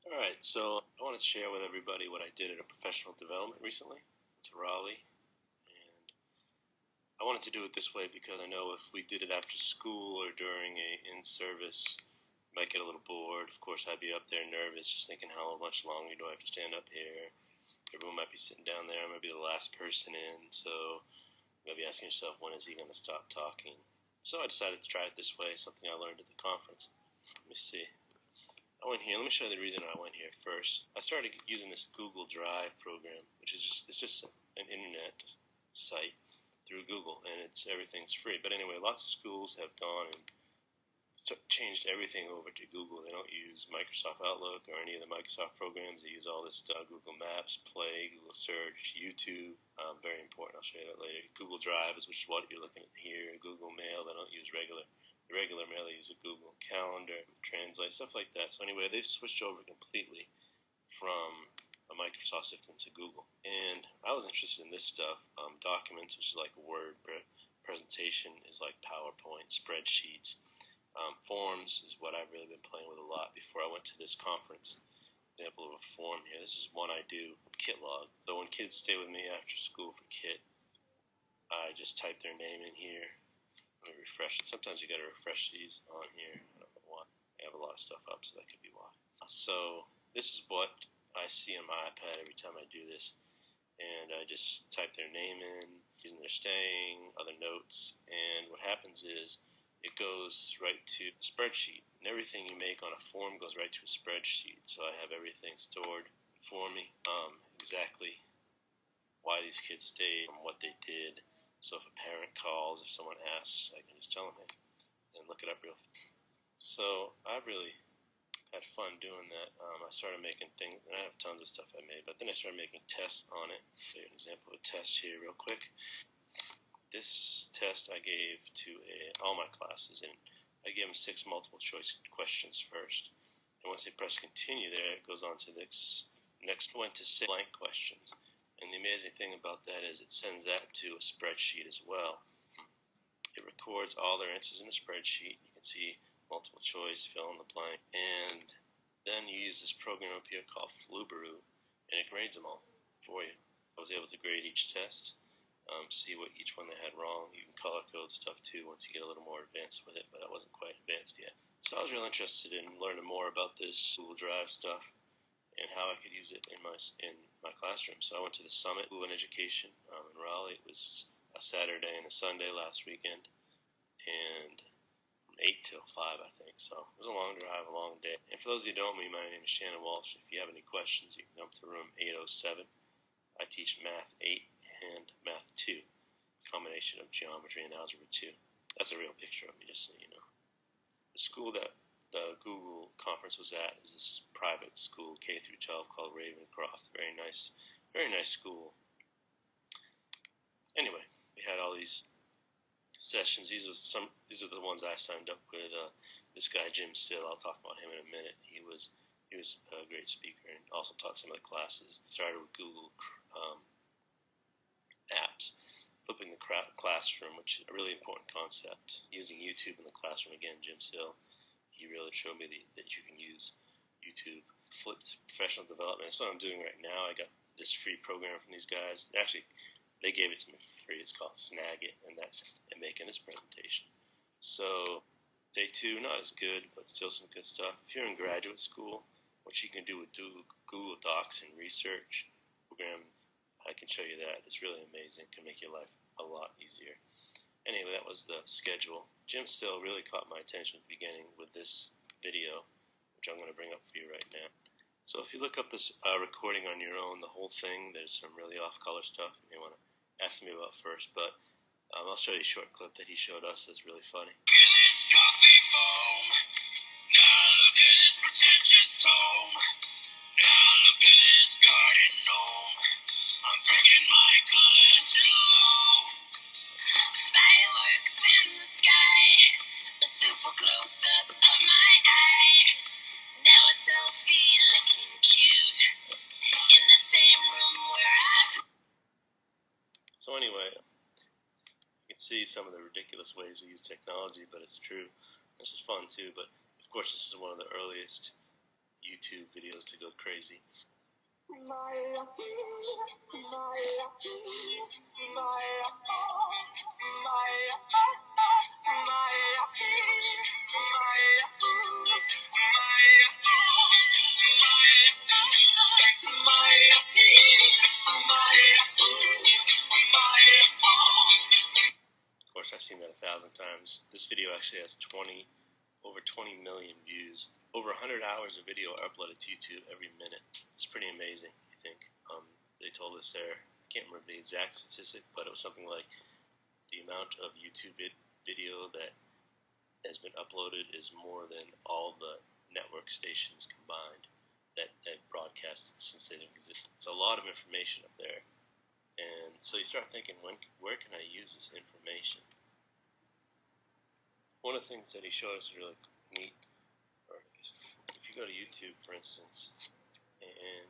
Alright, so I want to share with everybody what I did at a professional development recently. It's Raleigh, and I wanted to do it this way because I know if we did it after school or during a in-service, I might get a little bored. Of course, I'd be up there nervous, just thinking how much longer do I have to stand up here. Everyone might be sitting down there. I might be the last person in, so you might be asking yourself, when is he going to stop talking? So I decided to try it this way, something I learned at the conference. Let me see. I went here. Let me show you the reason I went here first. I started using this Google Drive program, which is just an internet site through Google, and everything's free. But anyway, lots of schools have gone and changed everything over to Google. They don't use Microsoft Outlook or any of the Microsoft programs. They use all this stuff: Google Maps, Play, Google Search, YouTube. Very important. I'll show you that later. Google Drive, which is what you're looking at here. Google Mail. They don't use regular mail. They use a Google Calendar, Translate, stuff like that. So anyway, they've switched over completely from a Microsoft system to Google. And I was interested in this stuff. Documents, which is like Word, presentation is like PowerPoint, spreadsheets. Forms is what I've really been playing with a lot before I went to this conference. Example of a form here. This is one I do, KitLog. So when kids stay with me after school for Kit, I just type their name in here. Let me refresh it. Sometimes you got to refresh these on here. I don't know why. I have a lot of stuff up, so that could be why. So this is what I see on my iPad every time I do this. And I just type their name in, reason they're staying, other notes, and what happens is it goes right to a spreadsheet. And everything you make on a form goes right to a spreadsheet. So I have everything stored for me, exactly why these kids stayed, what they did. So if a parent calls, if someone asks, I can just tell them, hey, and look it up real fast. So I really had fun doing that. I started making things, and I have tons of stuff I made, but then I started making tests on it. So an example of a test here real quick. This test I gave to all my classes, and I gave them 6 multiple choice questions first. And once they press continue there, it goes on to the next one to 6 blank questions. And the amazing thing about that is it sends that to a spreadsheet as well. It records all their answers in a spreadsheet. You can see multiple choice, fill in the blank, and then you use this program up here called Flubaroo, and it grades them all for you. I was able to grade each test, see what each one they had wrong. You can color code stuff too once you get a little more advanced with it, but I wasn't quite advanced yet. So I was real interested in learning more about this Google Drive stuff and how I could use it in my classroom. So I went to the Summit School in Education in Raleigh. It was a Saturday and a Sunday last weekend, and from 8 till 5, I think. So it was a long drive, a long day. And for those of you who don't know me, my name is Shannon Walsh. If you have any questions, you can come to room 807. I teach Math 8 and Math 2, combination of geometry and algebra 2. That's a real picture of me, just so you know. The school that the Google conference was at is this private school, K through 12, called Ravencroft. Very nice school. Anyway, we had all these sessions. These are the ones I signed up with. This guy Jim Still, I'll talk about him in a minute. He was a great speaker and also taught some of the classes. Started with Google apps, flipping the classroom, which is a really important concept. Using YouTube in the classroom again, Jim Still. He really showed me that you can use YouTube. Flipped professional development. That's what I'm doing right now. I got this free program from these guys. Actually, they gave it to me for free. It's called Snagit, and that's making this presentation. So day 2, not as good, but still some good stuff. If you're in graduate school, what you can do with Google Docs and research program, I can show you that. It's really amazing. It can make your life a lot easier. Anyway, that was the schedule. Jim Still really caught my attention at the beginning with this video, which I'm going to bring up for you right now. So if you look up this recording on your own, the whole thing, there's some really off-color stuff you may want to ask me about first, but I'll show you a short clip that he showed us that's really funny. Look at this coffee foam. Now look at this pretentious tome. Now look at this garden gnome. I'm freaking Michelangelo. Fireworks in the sky, a super close-up of my eye. Now a selfie looking cute in the same room where I... So anyway, you can see some of the ridiculous ways we use technology, but it's true. This is fun too, but of course this is one of the earliest YouTube videos to go crazy. Of course, I've seen that 1,000 times. This video actually has over 20 million views. Over 100 hours of video are uploaded to YouTube every minute. It's pretty amazing, I think. They told us there, I can't remember the exact statistic, but it was something like the amount of YouTube video that has been uploaded is more than all the network stations combined that broadcast since they didn't exist. It's a lot of information up there. And so you start thinking, where can I use this information? One of the things that he showed us is really neat. If you go to YouTube, for instance, and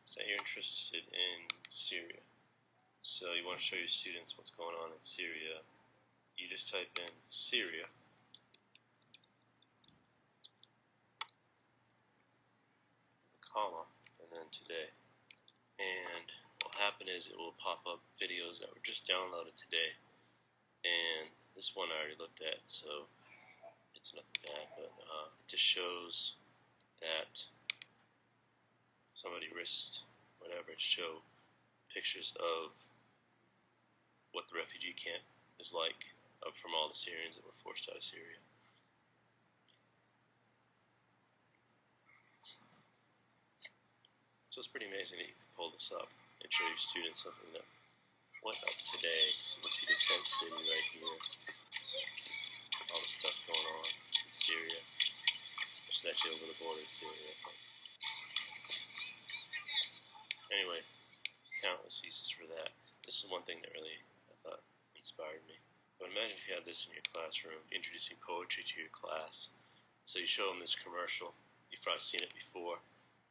say you're interested in Syria, so you want to show your students what's going on in Syria, you just type in Syria, the comma, and then today. And what will happen is it will pop up videos that were just downloaded today. And this one I already looked at, so it's nothing bad, but it just shows that somebody risked whatever to show pictures of what the refugee camp is like from all the Syrians that were forced out of Syria. So it's pretty amazing that you can pull this up and show your students something that went up today. So you can see the tent city right here. All the stuff going on in Syria. It's actually over the border of Syria. Anyway, countless uses for that. This is one thing that really, I thought, inspired me. But imagine if you had this in your classroom, introducing poetry to your class. So you show them this commercial. You've probably seen it before.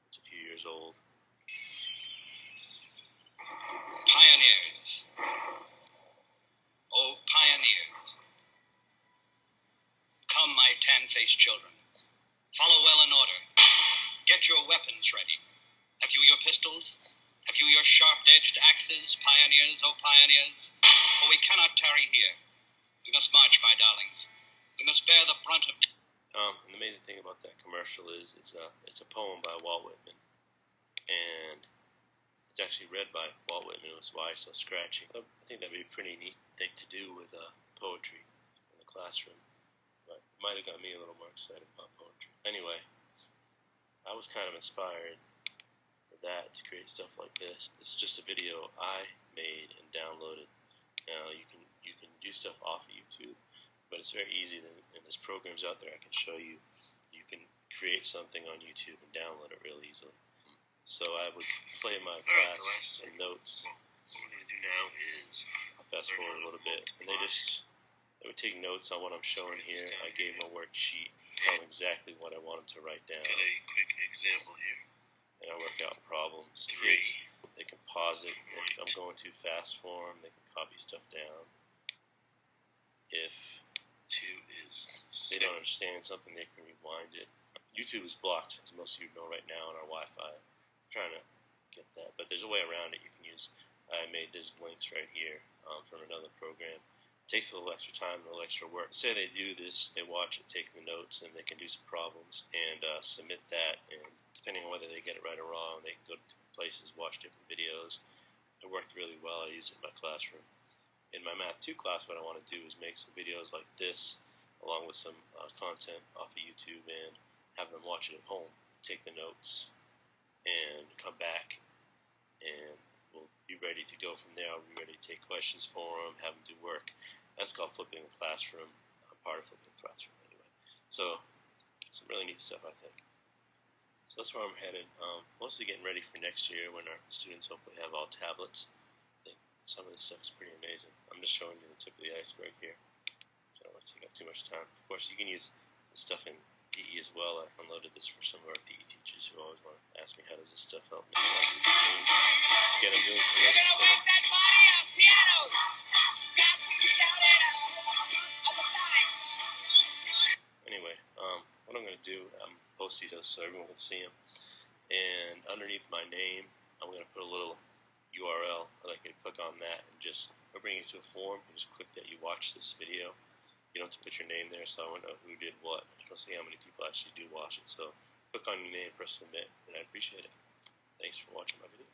It's a few years old. Pioneers. Oh, pioneers. Come, my tan-faced children. Follow well in order. Get your weapons ready. Have you your pistols? Have you your sharp-edged axes, pioneers, oh pioneers? For we cannot tarry here. We must march, my darlings. We must bear the brunt of... An amazing thing about that commercial is it's a poem by Walt Whitman. And it's actually read by Walt Whitman, which is why it's so scratchy. I think that'd be a pretty neat thing to do with poetry in the classroom. But it might have got me a little more excited about poetry. Anyway, I was kind of inspired for that to create stuff like this. This is just a video I made and downloaded. Now you can do stuff off of YouTube, but it's very easy. And there's programs out there I can show you. You can create something on YouTube and download it real easily. So I would play my class some notes. What we're going to do now is I'll fast forward a little bit, and they would take notes on what I'm showing here. I gave them a worksheet, tell them exactly what I want them to write down, get a quick example here. and I work out problems. 3. Kids, they can pause it. If I'm going too fast for them, they can copy stuff down. If 2 is they 6. don't understand something, they can rewind it. YouTube is blocked, as most of you know right now on our Wi-Fi. I'm trying to get that, but there's a way around it. You can use, I made these links right here from another program. It takes a little extra time, a little extra work. Say they do this, they watch it, take the notes, and they can do some problems and submit that. And depending on whether they get it right or wrong, they can go to different places, watch different videos. It worked really well. I used it in my classroom. In my Math 2 class, what I want to do is make some videos like this, along with some content off of YouTube, and have them watch it at home, take the notes, and come back, and we'll be ready to go from there. I'll be ready to take questions for them, have them do work. That's called flipping the classroom, part of flipping the classroom anyway. So, some really neat stuff, I think. So that's where I'm headed. Mostly getting ready for next year when our students hopefully have all tablets. I think some of this stuff is pretty amazing. I'm just showing you the tip of the iceberg here. So I don't want to take up too much time. Of course, you can use this stuff in PE as well. I unloaded this for some of our PE teachers who always want to ask me, how does this stuff help me? Just get them doing some You're lyrics gonna for work them. that body up, piano. Got to shout it out. Other side. Anyway, what I'm going to do, post these so everyone can see them. And underneath my name, I'm going to put a little URL that I can click on that and just bring you to a form. You just click that you watch this video. You don't have to put your name there, so I want to know who did what. I don't see how many people actually do watch it. So click on your name, press submit, and I appreciate it. Thanks for watching my video.